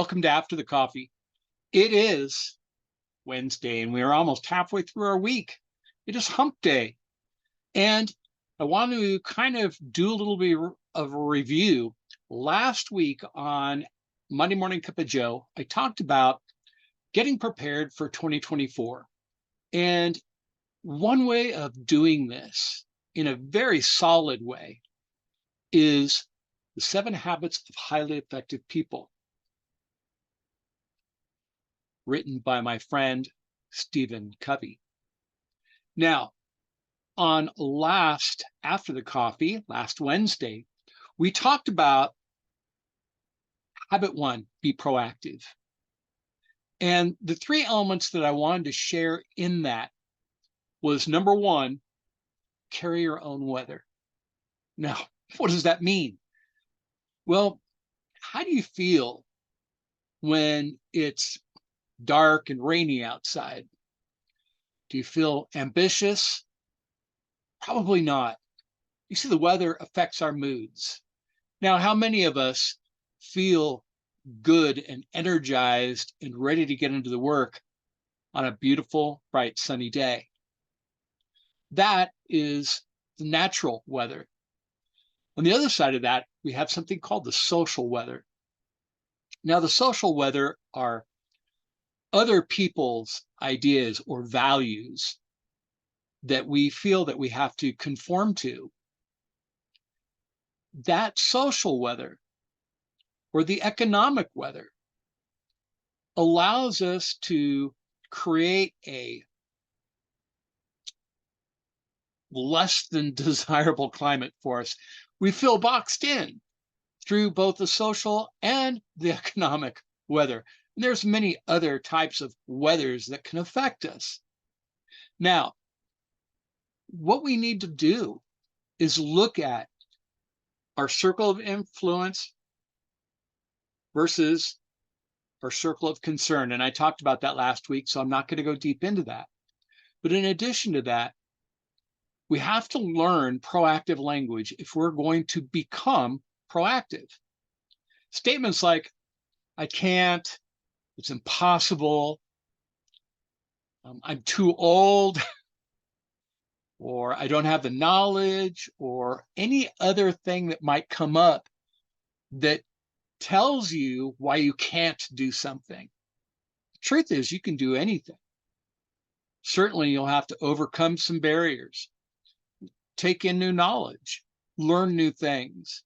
Welcome to After the Coffee. It is Wednesday, and we are almost halfway through our week. It is hump day. And I want to kind of do a little bit of a review. Last week on Monday Morning Cup of Joe, I talked about getting prepared for 2024. And one way of doing this in a very solid way is the 7 Habits of Highly Effective People, written by my friend Stephen Covey. Now, on After the Coffee, last Wednesday, we talked about habit 1, be proactive. And the 3 elements that I wanted to share in that was number 1, carry your own weather. Now, what does that mean? Well, how do you feel when it's dark and rainy outside? Do you feel ambitious? Probably not. You see, the weather affects our moods. Now, how many of us feel good and energized and ready to get into the work on a beautiful, bright, sunny day? That is the natural weather. On the other side of that, we have something called the social weather. Now, the social weather are other people's ideas or values that we feel that we have to conform to. That social weather or the economic weather allows us to create a less than desirable climate for us. We feel boxed in through both the social and the economic weather. And there's many other types of weathers that can affect us. Now, what we need to do is look at our circle of influence versus our circle of concern. And I talked about that last week, so I'm not going to go deep into that. But in addition to that, we have to learn proactive language if we're going to become proactive. Statements like, I can't, it's impossible, I'm too old, or I don't have the knowledge, or any other thing that might come up that tells you why you can't do something. The truth is, you can do anything. Certainly, you'll have to overcome some barriers, take in new knowledge, learn new things.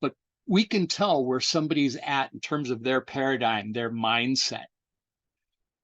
But we can tell where somebody's at in terms of their paradigm, their mindset,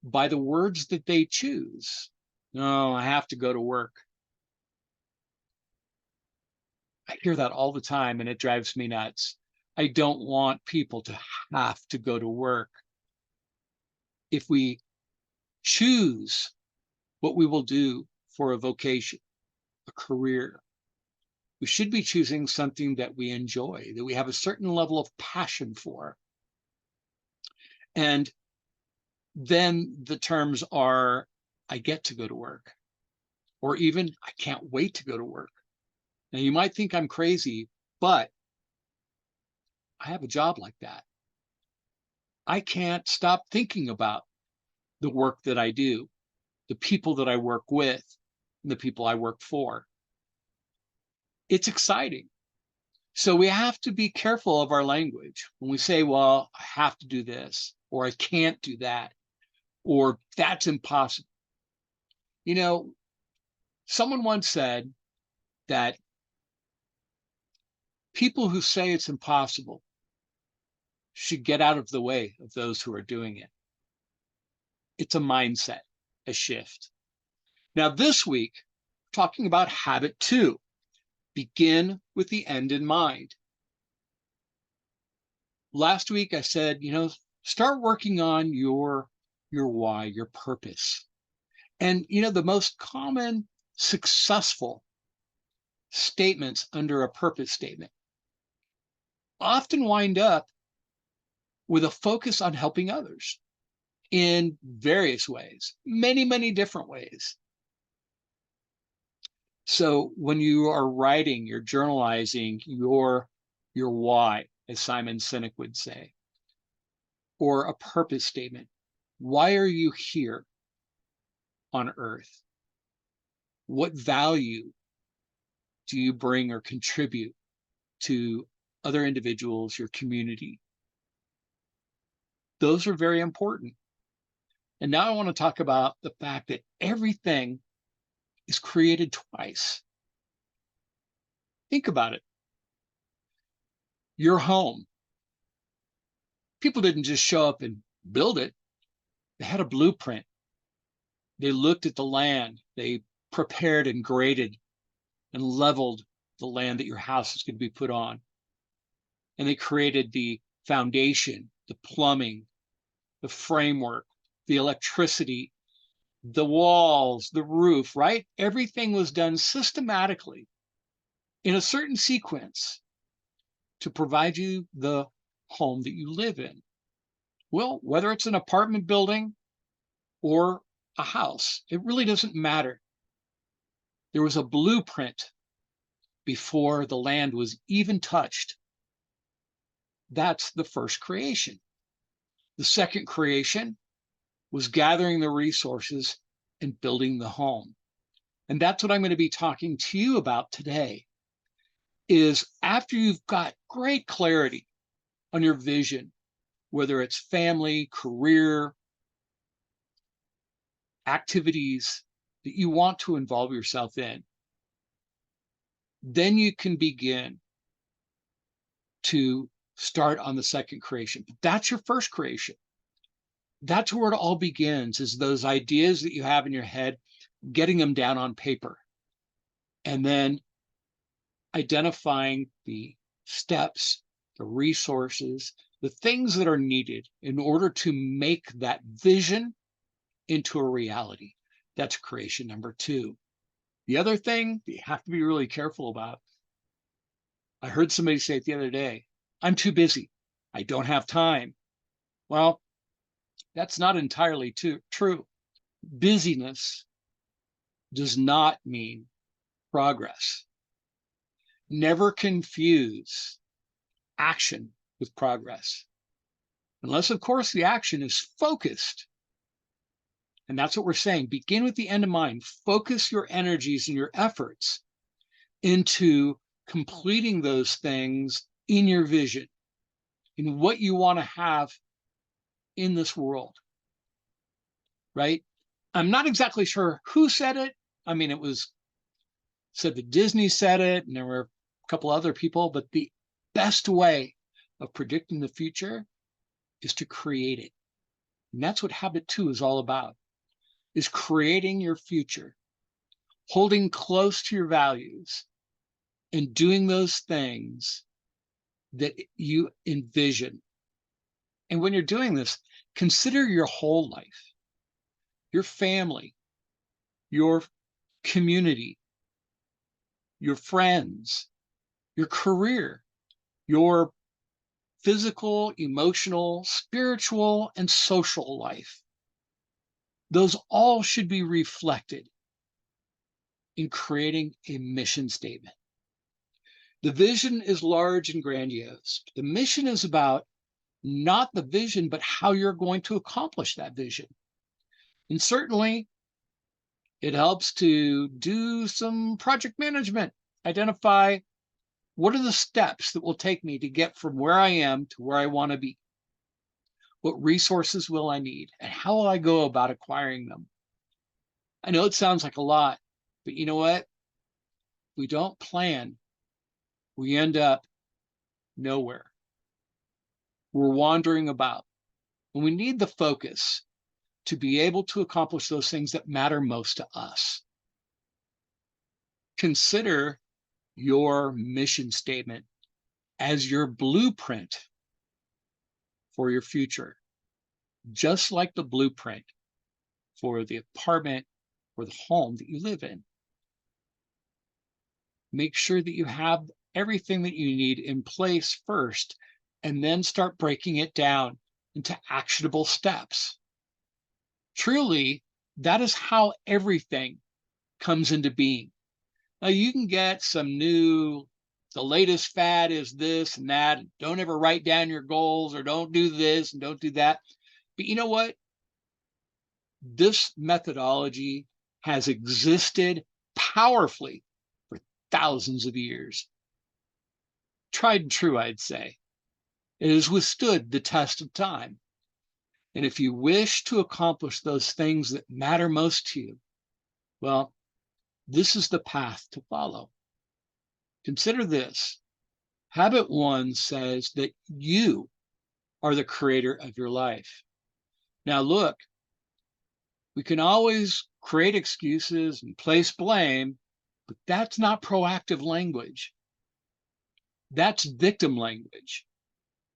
by the words that they choose. No, I have to go to work. I hear that all the time, and it drives me nuts. I don't want people to have to go to work. If we choose what we will do for a vocation, a career, we should be choosing something that we enjoy, that we have a certain level of passion for. And then the terms are, I get to go to work, or even I can't wait to go to work. Now, you might think I'm crazy, but I have a job like that. I can't stop thinking about the work that I do, the people that I work with, and the people I work for. It's exciting. So we have to be careful of our language when we say, well, I have to do this, or I can't do that, or that's impossible. You know, someone once said that people who say it's impossible should get out of the way of those who are doing it. It's a mindset, a shift. Now, this week, we're talking about habit 2, begin with the end in mind. Last week, I said, start working on your why, your purpose. And, the most common successful statements under a purpose statement often wind up with a focus on helping others in various ways, many, many different ways. So when you are writing, you're journalizing your why, as Simon Sinek would say, or a purpose statement. Why are you here on earth? What value do you bring or contribute to other individuals, your community? Those are very important. And now I want to talk about the fact that everything is created twice. Think about it. Your home. People didn't just show up and build it. They had a blueprint. They looked at the land. They prepared and graded and leveled the land that your house is going to be put on. And they created the foundation, the plumbing, the framework, the electricity, the walls, the roof, right? Everything was done systematically in a certain sequence to provide you the home that you live in. Well, whether it's an apartment building or a house, it really doesn't matter. There was a blueprint before the land was even touched. That's the first creation. The second creation was gathering the resources and building the home. And that's what I'm going to be talking to you about today, is after you've got great clarity on your vision, whether it's family, career, activities that you want to involve yourself in, then you can begin to start on the second creation. But that's your first creation. That's where it all begins, is those ideas that you have in your head, getting them down on paper, and then identifying the steps, the resources, the things that are needed in order to make that vision into a reality. That's creation number two. The other thing that you have to be really careful about, I heard somebody say it the other day, I'm too busy. I don't have time. Well, that's not entirely true. Busyness does not mean progress. Never confuse action with progress. Unless, of course, the action is focused. And that's what we're saying. Begin with the end in mind. Focus your energies and your efforts into completing those things in your vision, in what you want to have in this world, right? I'm not exactly sure who said it. I mean, it was said that Disney said it, and there were a couple other people, but the best way of predicting the future is to create it. And that's what Habit 2 is all about, is creating your future, holding close to your values, and doing those things that you envision. And when you're doing this, consider your whole life, your family, your community, your friends, your career, your physical, emotional, spiritual, and social life. Those all should be reflected in creating a mission statement. The vision is large and grandiose. The mission is about not the vision, but how you're going to accomplish that vision. And certainly, it helps to do some project management, identify what are the steps that will take me to get from where I am to where I want to be? What resources will I need? And how will I go about acquiring them? I know it sounds like a lot, but you know what? If we don't plan, we end up nowhere. We're wandering about. And we need the focus to be able to accomplish those things that matter most to us. Consider your mission statement as your blueprint for your future, just like the blueprint for the apartment or the home that you live in. Make sure that you have everything that you need in place first, and then start breaking it down into actionable steps. Truly, that is how everything comes into being. Now, you can get some new the latest fad is this and that. Don't ever write down your goals, or don't do this and don't do that. But you know what? This methodology has existed powerfully for thousands of years. Tried and true, I'd say. It has withstood the test of time. And if you wish to accomplish those things that matter most to you, well, this is the path to follow. Consider this. Habit 1 says that you are the creator of your life. Now, look, we can always create excuses and place blame, but that's not proactive language. That's victim language.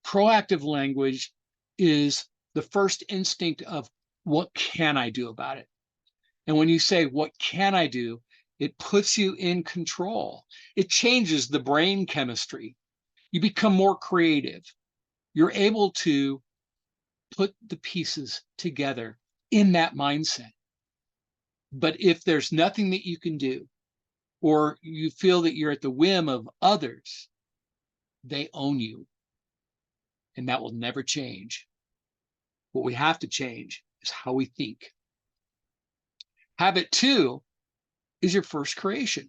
Proactive language is the first instinct of what can I do about it? And when you say, what can I do? It puts you in control. It changes the brain chemistry. You become more creative. You're able to put the pieces together in that mindset. But if there's nothing that you can do, or you feel that you're at the whim of others, they own you. And that will never change. What we have to change is how we think. Habit 2 is your first creation.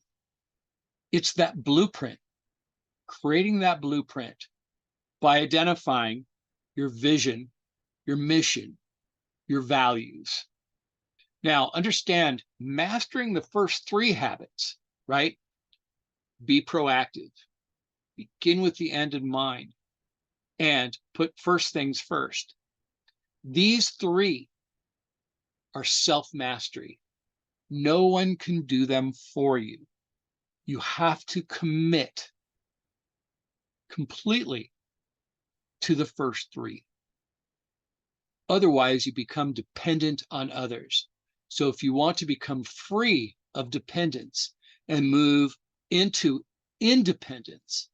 It's that blueprint, creating that blueprint by identifying your vision, your mission, your values. Now, understand, mastering the first 3 habits, right? Be proactive, begin with the end in mind, and put first things first. These 3 are self-mastery. No one can do them for you. You have to commit completely to the first 3. Otherwise, you become dependent on others. So if you want to become free of dependence and move into independence,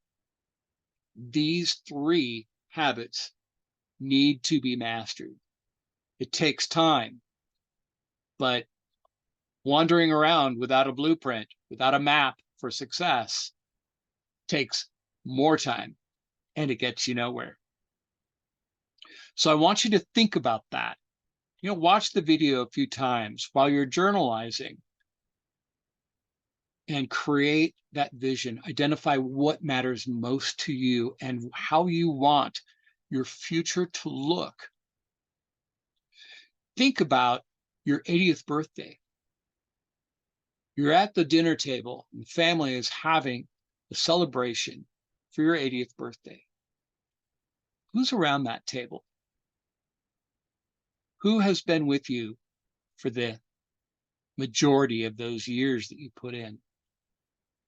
these 3 habits need to be mastered. It takes time, but wandering around without a blueprint, without a map for success, takes more time, and it gets you nowhere. So I want you to think about that. Watch the video a few times while you're journalizing and create that vision. Identify what matters most to you and how you want your future to look. Think about your 80th birthday. You're at the dinner table and family is having a celebration for your 80th birthday. Who's around that table? Who has been with you for the majority of those years that you put in?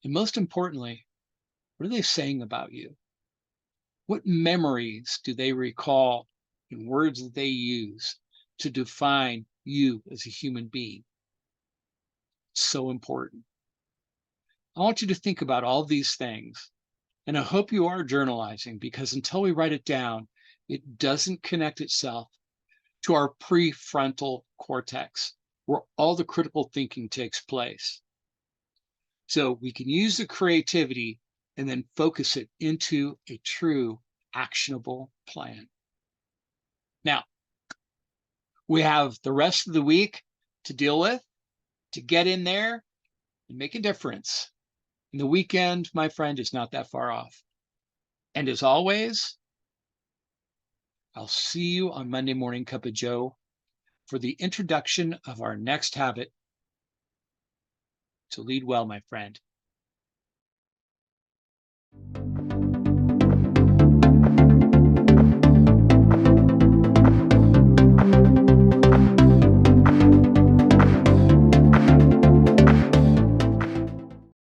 And most importantly, what are they saying about you? What memories do they recall and words that they use to define you as a human being? It's so important. I want you to think about all these things. And I hope you are journalizing, because until we write it down, it doesn't connect itself to our prefrontal cortex, where all the critical thinking takes place. So we can use the creativity and then focus it into a true actionable plan. Now, we have the rest of the week to deal with, to get in there and make a difference. And the weekend, my friend, is not that far off. And as always, I'll see you on Monday Morning Cup of Joe for the introduction of our next habit, to lead well, my friend.